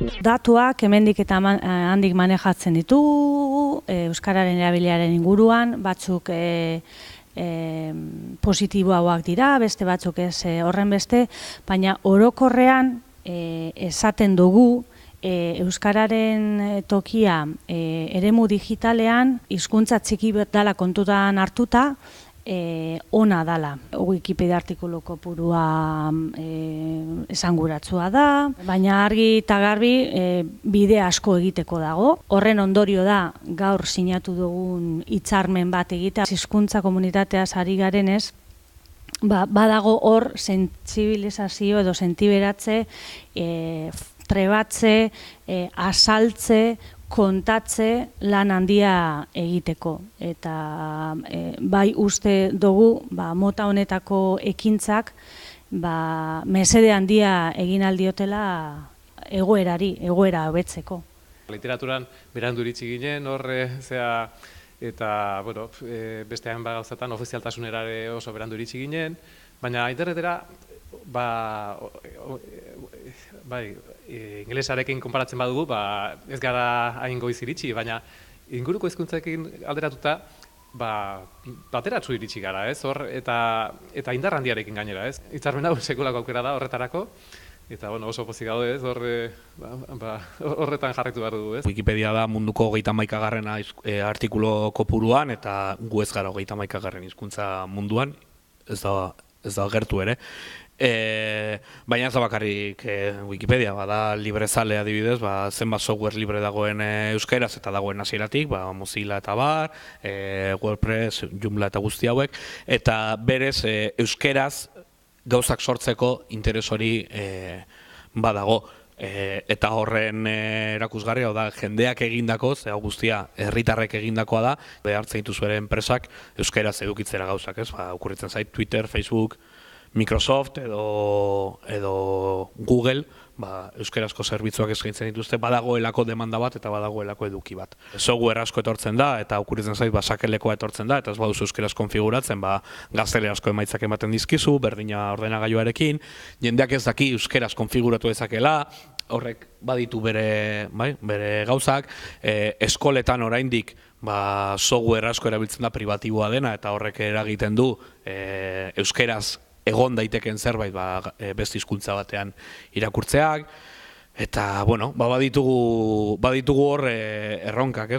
Datuak hemendik eta handik manejatzen ditugu, euskararen erabileraren inguruan, batzuk positiboagoak dira, beste batzuk ez horren beste, baina orokorrean esaten dugu euskararen tokia eremu digitalean hizkuntza txiki bat dela kontutan hartuta, ona dala. Wikipedia artikulu kopurua esanguratsua da, baina argi eta garbi bide asko egiteko dago. Horren ondorio da gaur sinatu dugun hitzarmen bat egitea hizkuntza komunitateaz ari garenez, badago hor sentsibilizazio edo sentiberatze, trebatze, asaltze, kontatze lan handia egiteko. Eta bai uste dugu mota honetako ekintzak mesede handia egin aldiotela egoera hobetzeko. Literaturan berandu iritsi ginen, eta beste hainbat gauzatan ofizialtasunera oso berandu iritsi ginen, baina internetera ingelesarekin konparatzen badugu, ez gara hain goiz iritsi, baina inguruko hizkuntzekin alderatuta bateratsu iritsi gara, eta indar handiarekin gainera, ez? Hitzarmen hau sekulako aukera da horretarako, eta oso pozik gaude, ez? Horretan jarraitu behar dugu, ez? Wikipedia da munduko 31. Artikulu kopuruan, eta gu ez gara 31. hizkuntza munduan, ez da gertu ere. Baina ez da bakarrik Wikipedia, bada librezale adibidez, zenbat software libre dagoen euskaraz eta dagoen hasieratik, Mozilla eta bar, WordPress, Joomla eta guzti hauek, eta berez euskaraz gauzak sortzeko interes hori badago. Eta horren erakusgarria da jendeak egindako, ze hau guztia herritarrek egindakoa da, behartzen dituzu ere enpresak euskaraz edukitzera gauzak, ez? Okurritzen zait Twitter, Facebook, Microsoft edo Google euskarazko zerbitzuak eskaintzen dituzte, badagoelako demanda bat eta badagoelako eduki bat. Software asko etortzen da eta okurritzen zait sakelekoa etortzen da, eta ez baduzu euskaraz konfiguratzen, gaztelerazko emaitzak ematen dizkizu, berdina ordenagailuarekin, jendeak ez daki euskaraz konfiguratu dezakela, horrek baditu bere gauzak, eskoletan oraindik software asko erabiltzen da pribatiboa dena, eta horrek eragiten du euskaraz egon daiteken zerbait beste hizkuntza batean irakurtzeak, eta baditugu hor erronkak,